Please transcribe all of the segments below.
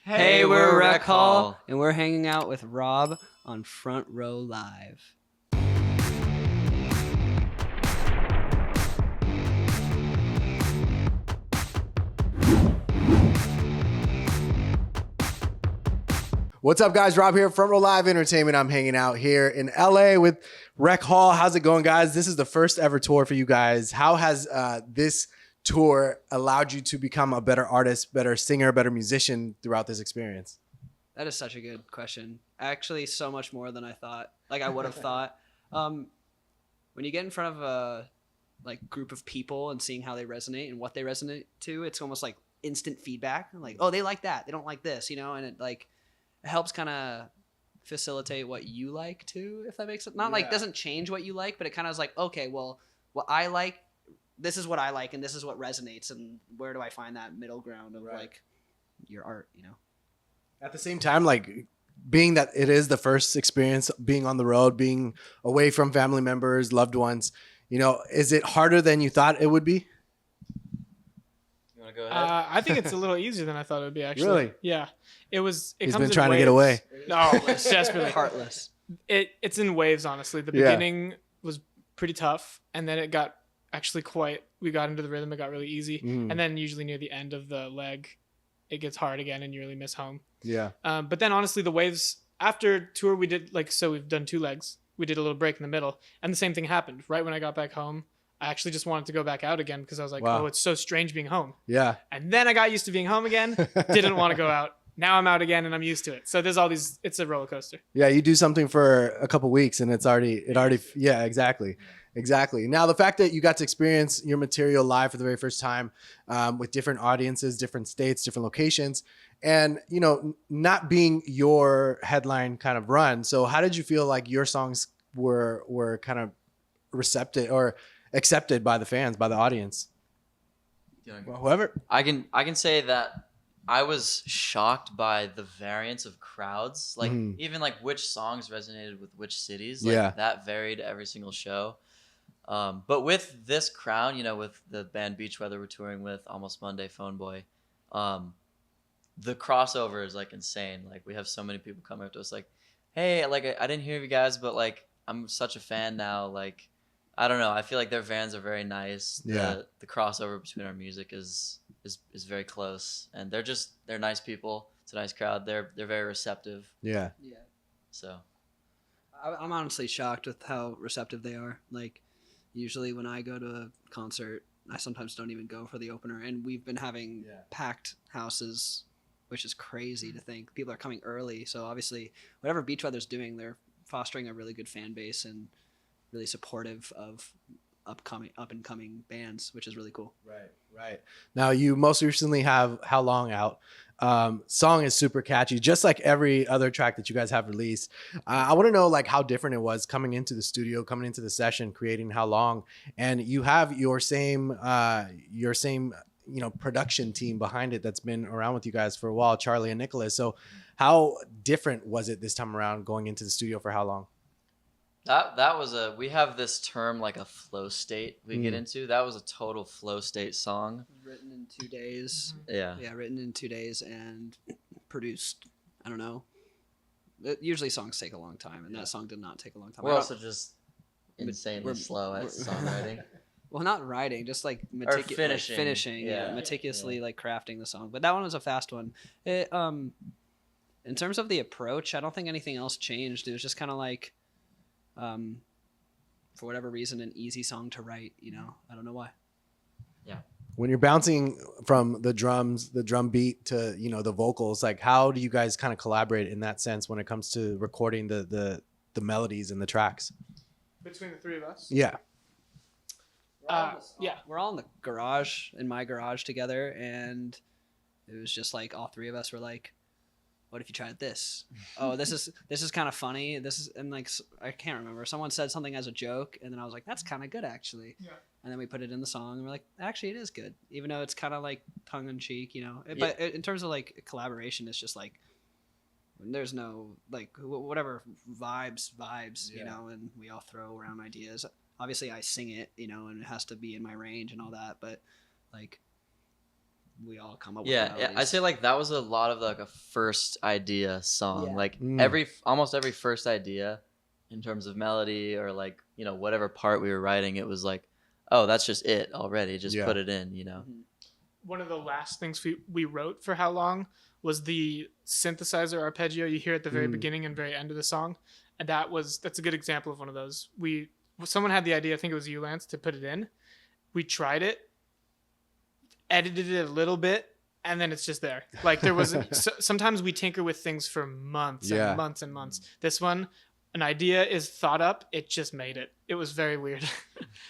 Hey, we're Rec Hall, and we're hanging out with Rob on Front Row Live. What's up, guys? Rob here, Front Row Live Entertainment. I'm hanging out here in LA with Rec Hall. How's it going, guys? This is the first ever tour for you guys. How has this tour allowed you to become a better artist, better singer, better musician throughout this experience? That is such a good question. Actually, so much more than I thought. Like, I would have thought. When you get in front of a group of people and seeing how they resonate and what they resonate to, it's almost like instant feedback. Like, oh, they like that. They don't like this, and it helps kind of facilitate what you like too, if that makes sense. Not like doesn't change what you like, but it kind of is like, okay, well, what I like, this is what I like, and this is what resonates, and where do I find that middle ground of like your art, At the same time, like being that it is the first experience being on the road, being away from family members, loved ones, is it harder than you thought it would be? You want to go ahead? I think it's a little easier than I thought it would be, actually. Really? Yeah. It He's comes been in trying to waves. get away. No, it's desperately. Heartless. It's in waves, honestly. The beginning was pretty tough, and then it got actually we got into the rhythm. It got really easy. And then usually near the end of the leg, it gets hard again, and you really miss home. Yeah. But then honestly, the waves after tour, we did we've done 2 legs. We did a little break in the middle, and the same thing happened. Right when I got back home, I actually just wanted to go back out again because I was like, wow. oh, it's so strange being home. Yeah. And then I got used to being home again. Didn't want to go out. Now I'm out again and I'm used to it. So there's all these, it's a roller coaster. Yeah, you do something for a couple weeks and it already, yeah, exactly. Exactly. Now, the fact that you got to experience your material live for the very first time with different audiences, different states, different locations, and, not being your headline kind of run. So how did you feel like your songs were kind of receptive or accepted by the fans, by the audience? Whoever. I can say that I was shocked by the variance of crowds. Like even like which songs resonated with which cities. Like that varied every single show. But with this crowd, with the band Beach Weather we're touring with, Almost Monday, Phone Boy, the crossover is like insane. Like we have so many people coming up to us like, hey, like I didn't hear you guys, but like I'm such a fan now. Like I don't know. I feel like their fans are very nice. The crossover between our music is very close, and they're nice people. It's a nice crowd. They're very receptive. Yeah. So I'm honestly shocked with how receptive they are. Like usually when I go to a concert, I sometimes don't even go for the opener, and we've been having packed houses, which is crazy to think. People are coming early, so obviously whatever Beach Weather's doing, they're fostering a really good fan base and really supportive of up and coming bands, which is really cool. Right. Now, you most recently have How Long out. Song is super catchy, just like every other track that you guys have released. I want to know like how different it was coming into the studio, coming into the session, creating How Long, and you have your same production team behind it that's been around with you guys for a while, Charlie and Nicholas. So how different was it this time around going into the studio for How Long? We have this term like a flow state we get into. That was a total flow state song. Written in 2 days. Yeah, written in 2 days and produced, I don't know. Usually songs take a long time, and that song did not take a long time. We're also just insanely slow at songwriting. Well, not writing, just like finishing, meticulously like crafting the song. But that one was a fast one. In terms of the approach, I don't think anything else changed. It was just kind of like, for whatever reason, an easy song to write. I don't know why. Yeah. When you're bouncing from the drums, the drum beat to the vocals, like how do you guys kind of collaborate in that sense when it comes to recording the melodies and the tracks? Between the 3 of us? Yeah. We're all in my garage together, and it was just like all 3 of us were like, what if you tried this? Oh, this is kind of funny. And like, I can't remember. Someone said something as a joke, and then I was like, that's kind of good actually. Yeah. And then we put it in the song, and we're like, actually, it is good, even though it's kind of like tongue in cheek, But in terms of like collaboration, it's just like there's no like whatever vibes, and we all throw around ideas. Obviously, I sing it, and it has to be in my range and all that. But like we all come up with Yeah, melodies. I say like that was a lot of like a first idea song. Yeah. Like Mm. almost every first idea in terms of melody or like, you know, whatever part we were writing, it was like, oh, that's just it already. Just Yeah. put it in, you know. Mhm. One of the last things we wrote for How Long was the synthesizer arpeggio you hear at the very beginning and very end of the song. And that's a good example of one of those. Someone had the idea, I think it was you, Lance, to put it in. We tried it, edited it a little bit, and then it's just there. Like there wasn't. Sometimes we tinker with things for months and months and months. This one, an idea is thought up. It just made it. It was very weird.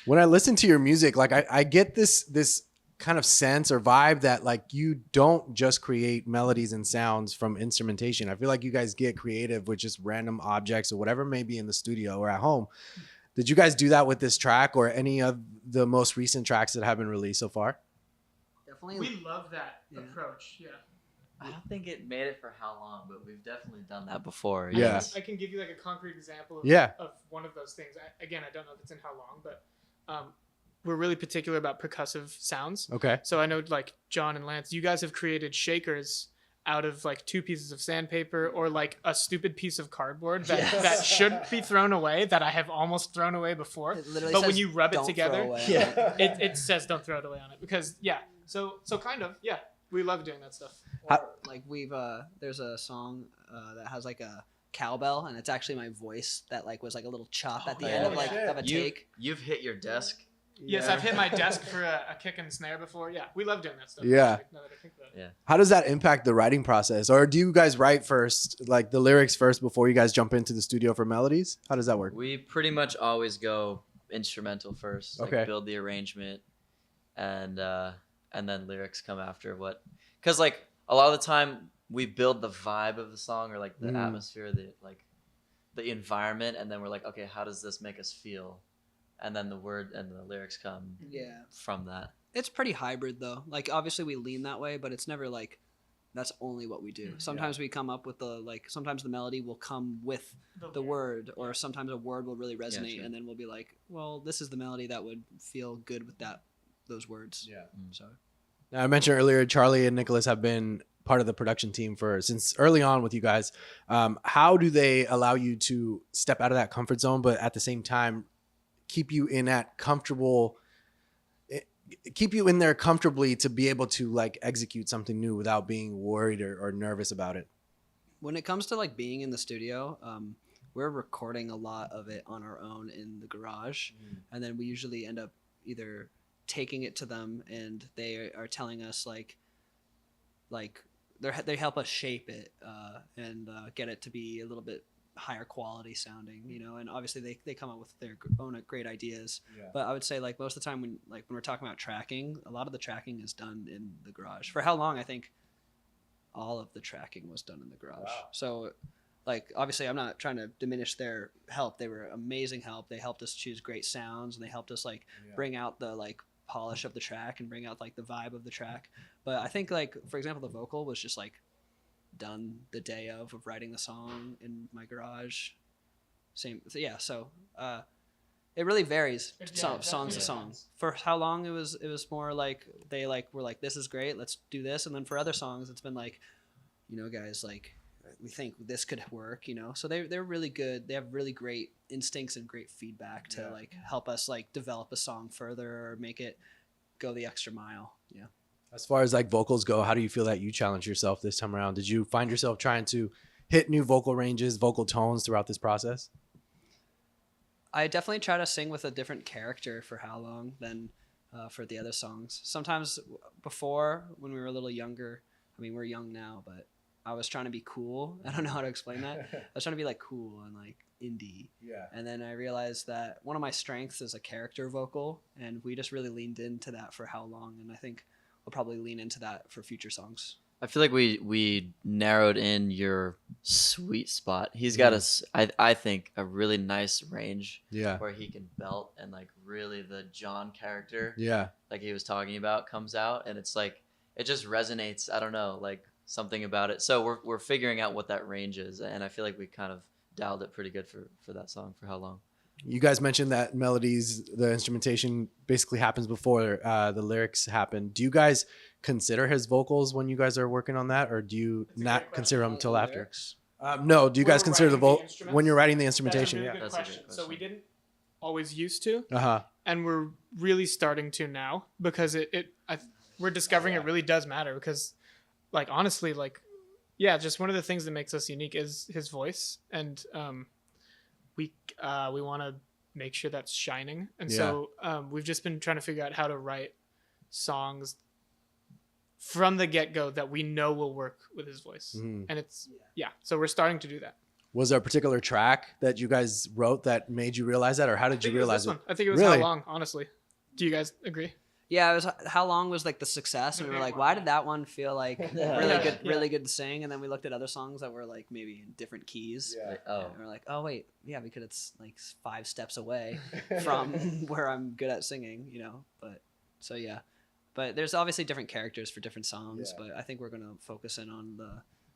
When I listen to your music, like I get this kind of sense or vibe that like you don't just create melodies and sounds from instrumentation. I feel like you guys get creative with just random objects or whatever may be in the studio or at home. Did you guys do that with this track or any of the most recent tracks that have been released so far? Definitely. We love that approach. Yeah. I don't think it made it for How Long, but we've definitely done that before. Yeah. Yes. I can give you like a concrete example of one of those things. I don't know if it's in How Long, but we're really particular about percussive sounds. Okay. So I know like John and Lance, you guys have created shakers out of like 2 pieces of sandpaper or like a stupid piece of cardboard that should be thrown away, that I have almost thrown away before. But when you rub it together, it says don't throw it away on it because so kind of, we love doing that stuff. Like we've there's a song that has like a cowbell and it's actually my voice that like was like a little chop at the end of like of a take. You've hit your desk. Yes, I've hit my desk for a kick and snare before. Yeah, we love doing that stuff. Yeah. Actually, now that I think about it. Yeah. How does that impact the writing process? Or do you guys write first, like the lyrics first before you guys jump into the studio for melodies? How does that work? We pretty much always go instrumental first. Like build the arrangement and then lyrics come after what. Because like a lot of the time we build the vibe of the song or like the atmosphere, the environment, and then we're like, okay, how does this make us feel? And then the word and the lyrics come from that. It's pretty hybrid though. Like obviously we lean that way, but it's never like that's only what we do. Sometimes we come up with sometimes the melody will come with the word, or sometimes a word will really resonate and then we'll be like, well, this is the melody that would feel good with those words. Yeah. So Now, I mentioned earlier, Charlie and Nicholas have been part of the production team since early on with you guys. How do they allow you to step out of that comfort zone, but at the same time keep you in there comfortably to be able to like execute something new without being worried or nervous about it? When it comes to like being in the studio, we're recording a lot of it on our own in the garage, and then we usually end up either taking it to them and they are telling us like they help us shape it and get it to be a little bit higher quality sounding, you know, and obviously they come up with their own great ideas. But I would say like most of the time when we're talking about tracking, a lot of the tracking is done in the garage. For How Long, I think all of the tracking was done in the garage. Wow. So like obviously I'm not trying to diminish their help. They were amazing help. They helped us choose great sounds and they helped us like bring out the like polish of the track and bring out like the vibe of the track. But I think like for example the vocal was just like done the day of writing the song in my garage. So it really varies song to song. For How Long it was more like they like were like, this is great, let's do this. And then for other songs it's been like, you know, guys, like we think this could work, you know. So they're really good. They have really great instincts and great feedback to like help us like develop a song further or make it go the extra mile. Yeah. As far as like vocals go, how do you feel that you challenged yourself this time around? Did you find yourself trying to hit new vocal ranges, vocal tones throughout this process? I definitely try to sing with a different character for How Long than for the other songs. Sometimes before, when we were a little younger, I mean, we're young now, but I was trying to be cool. I don't know how to explain that. I was trying to be like cool and like indie. Yeah. And then I realized that one of my strengths is a character vocal, and we just really leaned into that for How Long, and I think we'll probably lean into that for future songs. I feel like we narrowed in your sweet spot. He's got I think a really nice range where he can belt and like really the John character like he was talking about comes out, and it's like it just resonates. I don't know, like something about it. So we're figuring out what that range is, and I feel like we kind of dialed it pretty good for that song for How Long. You guys mentioned that melodies, the instrumentation basically happens before the lyrics happen. Do you guys consider his vocals when you guys are working on that, or do you That's a not great consider them question. till after? Lyrics? No. Do you When guys we're consider the writing the vocal instruments? when you're writing the That's a instrumentation? really Yeah. good That's a great question. So question. we didn't always used to, Uh-huh. and we're really starting to now because we're discovering it really does matter because, like, honestly, like, yeah, just one of the things that makes us unique is his voice, and we want to make sure that's shining, and so we've just been trying to figure out how to write songs from the get-go that we know will work with his voice, and it's so we're starting to do that. Was there a particular track that you guys wrote that made you realize that, or how did you realize it? I think it was Really? How Long, honestly. Do you guys agree? Yeah, it was How Long was like the success, and we were like, why did that one feel like really good to sing? And then we looked at other songs that were like maybe in different keys. Yeah. Like, oh, And we're like, oh wait, yeah, because it's like 5 steps away from where I'm good at singing, you know. But so yeah, but there's obviously different characters for different songs. Yeah. But I think we're gonna focus in on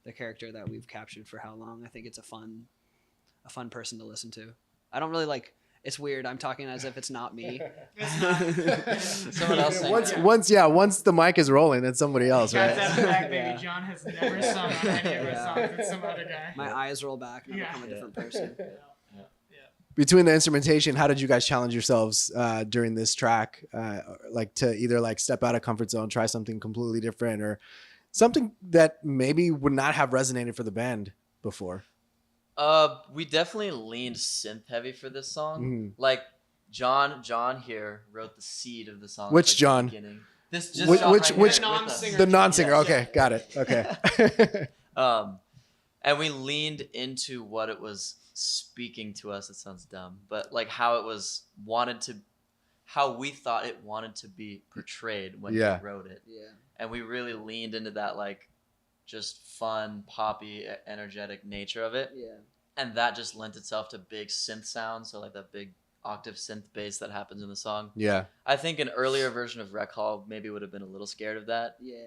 the character that we've captured for How Long. I think it's a fun person to listen to. I don't really like. It's weird. I'm talking as if it's not me. someone else sang. Once the mic is rolling, it's somebody else, Guys, right? that's back, baby. Yeah. John has never sung on any of our Yeah. songs. It's some other guy. My eyes roll back and I become a Yeah. different person. Between the instrumentation, how did you guys challenge yourselves during this track, like to either like step out of comfort zone, try something completely different, or something that maybe would not have resonated for the band before? We definitely leaned synth heavy for this song. Mhm. Like John here wrote the seed of the song. Which like, the John? beginning. This Which- John which- right which- here with us. Non-singer. The non-singer. Yes. Okay, got it. Okay. And we leaned into what it was speaking to us. It sounds dumb, but like how we thought it wanted to be portrayed when Yeah. we wrote it. Yeah. And we really leaned into that like just fun, poppy, energetic nature of it. Yeah. And that just lent itself to big synth sounds, so like that big octave synth bass that happens in the song. Yeah. I think an earlier version of Rec Hall maybe would have been a little scared of that, Yeah.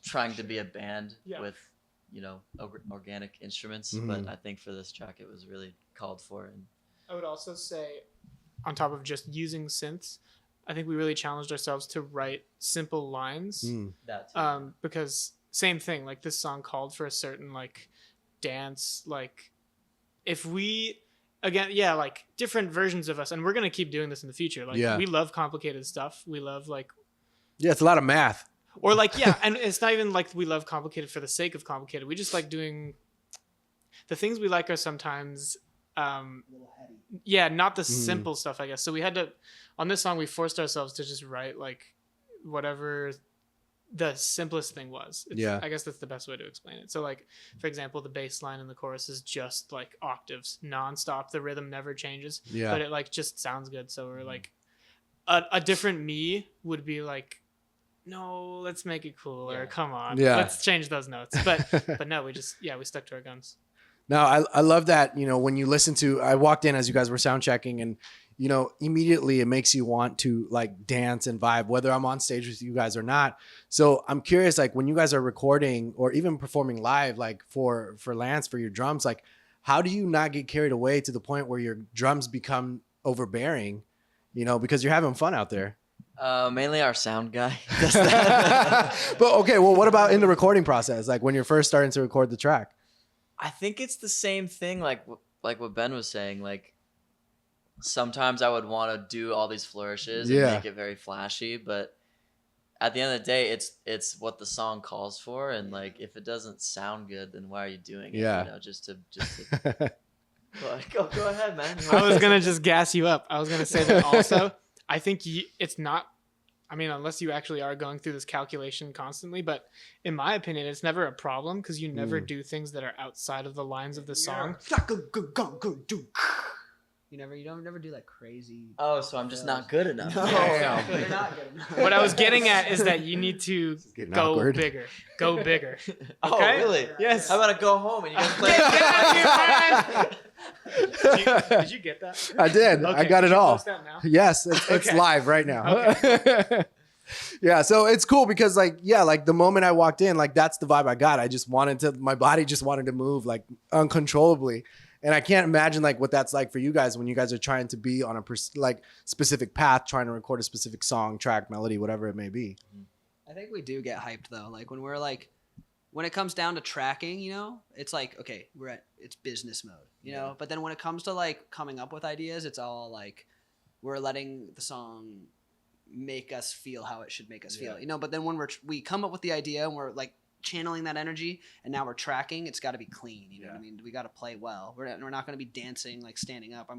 trying to be a band Yeah. with, organic instruments. Mhm. But I think for this track, it was really called for. And I would also say, on top of just using synths, I think we really challenged ourselves to write simple lines. Mm. that too. Because same thing, like this song called for a certain like dance, like if we again, yeah, like different versions of us, and we're gonna keep doing this in the future. Like Yeah. we love complicated stuff. We love like Yeah, it's a lot of math. or like yeah, and it's not even like we love complicated for the sake of complicated. We just like doing the things we like are sometimes yeah, not the simple stuff, I guess. So we had to on this song we forced ourselves to just write like whatever the simplest thing was. Yeah. I guess that's the best way to explain it. So like for example, the bass line in the chorus is just like octaves nonstop. The rhythm never changes. Yeah. But it like just sounds good. So we're like a different me would be like, no, let's make it cool, or Yeah. come on, Yeah. let's change those notes. But no, we stuck to our guns. No, I love that, when you listen to, I walked in as you guys were sound checking, and, immediately it makes you want to like dance and vibe, whether I'm on stage with you guys or not. So I'm curious, like when you guys are recording or even performing live, like for Lance, for your drums, like how do you not get carried away to the point where your drums become overbearing, because you're having fun out there? Mainly our sound guy does that. But okay, well, what about in the recording process? Like when you're first starting to record the track? I think it's the same thing, like what Ben was saying. Like sometimes I would want to do all these flourishes and Yeah. make it very flashy, but at the end of the day, it's what the song calls for, and like if it doesn't sound good, then why are you doing it? Yeah. Just to go ahead, man. I was gonna just gas you up. I was gonna say that also. I think it's not. I mean, unless you actually are going through this calculation constantly, but in my opinion, it's never a problem because you never do things that are outside of the lines of the song. You don't never do like crazy. Oh, so I'm just not good enough. No, Damn. you're not good enough. What I was getting at is that you need to getting go awkward. bigger. Go bigger. Oh, Okay? really? Yes. How about I go home and you guys play? Did you get that? I did. I Okay, got did it you all. post that now? Yes, it's Okay. live right now. Yeah, so it's cool because like the moment I walked in, like that's the vibe I got. My body just wanted to move like uncontrollably. And I can't imagine like what that's like for you guys when you guys are trying to be on a specific path, trying to record a specific song, track, melody, whatever it may be. I think we do get hyped though. Like when we're like, when it comes down to tracking, you know, it's like, okay, it's business mode, you know. But then when it comes to like coming up with ideas, it's all like we're letting the song make us feel how it should make us feel, you know. But then when we come up with the idea and we're like channeling that energy, and now we're tracking, it's got to be clean. You know what I mean? We got to play well. We're not going to be dancing like standing up.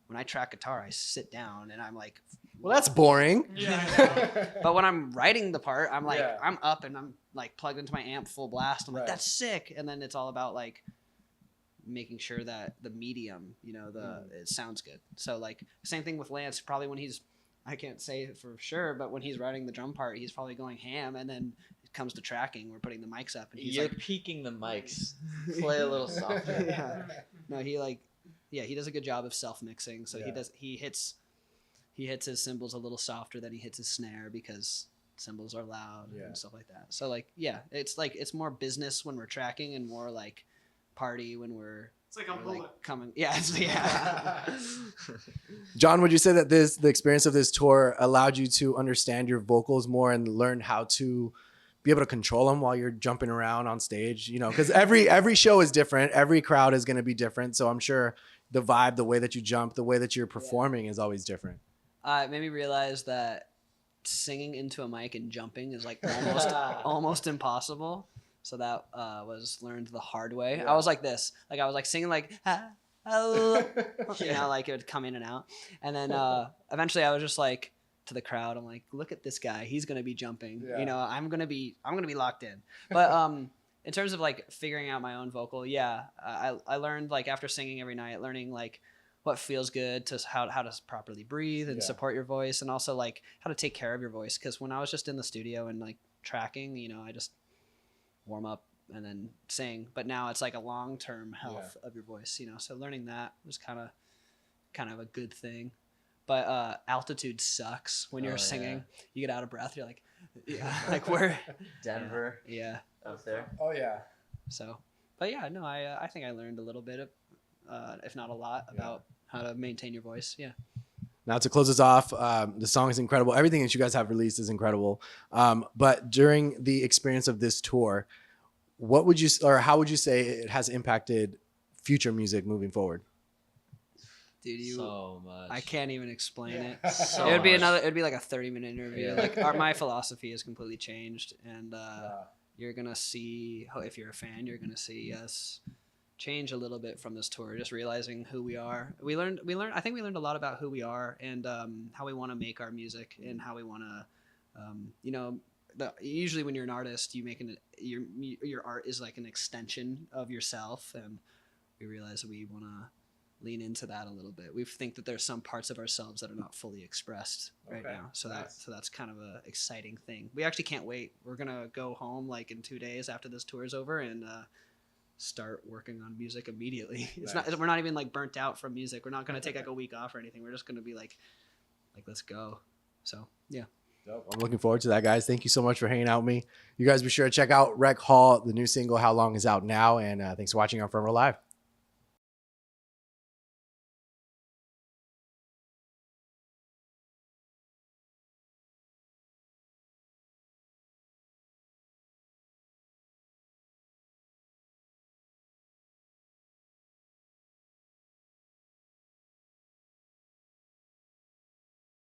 When I track guitar, I sit down and I'm like, well, that's boring. Yeah. But when I'm writing the part, I'm like, I'm up and I'm like plugged into my amp full blast. I'm like, that's sick. And then it's all about like making sure that the medium, you know, it sounds good. So like same thing with Lance. Probably when I can't say it for sure, but when he's writing the drum part, he's probably going ham. And then it comes to tracking, we're putting the mics up, and he's You're like peaking the mics. Play a little softer. No, he does a good job of self mixing. So he hits his cymbals a little softer than he hits his snare because cymbals are loud and stuff like that. So like it's more business when we're tracking and more like party when we're It's like a bullet. like coming. Yeah. John, would you say that the experience of this tour allowed you to understand your vocals more and learn how to be able to control them while you're jumping around on stage? You know, because every show is different. Every crowd is going to be different. So I'm sure the vibe, the way that you jump, the way that you're performing is always different. It made me realize that singing into a mic and jumping is like almost impossible. So that was learned the hard way. I was like this. Like I was like singing like, hello. You know, like it would come in and out. And then eventually I was just like to the crowd, I'm like, look at this guy. He's going to be jumping. You know, I'm going to be locked in. But in terms of like figuring out my own vocal, I learned like after singing every night, learning like what feels good, to how to properly breathe and support your voice, and also like how to take care of your voice. Because when I was just in the studio and like tracking, you know, I just warm up and then sing. But now it's like a long-term health of your voice, you know. So learning that was kind of a good thing. But altitude sucks when you're singing. You get out of breath. You're like, like where? Denver. Yeah. Up there. Oh yeah. So, but yeah, no, I think I learned a little bit of, if not a lot, about how to maintain your voice. Yeah. Now to close us off, the song is incredible. Everything that you guys have released is incredible. But during the experience of this tour, how would you say it has impacted future music moving forward? Dude, so much. I can't even explain it. So It'd be much. like a 30-minute interview. Like my philosophy has completely changed, and you're gonna see, if you're a fan, you're gonna see us change a little bit from this tour. Just realizing who we are. I think we learned a lot about who we are and how we want to make our music and how we want to, you know. Usually when you're an artist, your art is like an extension of yourself, and we realize that we want to lean into that a little bit. We think that there's some parts of ourselves that are not fully expressed right now. So that's kind of a exciting thing. We actually can't wait. We're gonna go home like in 2 days after this tour is over and start working on music immediately. We're not even like burnt out from music. We're not gonna take like a week off or anything. We're just gonna be like let's go. So yeah. Dope. I'm looking forward to that, guys. Thank you so much for hanging out with me. You guys be sure to check out Rec Hall. The new single, How Long, is out now. And thanks for watching on Front Row Live.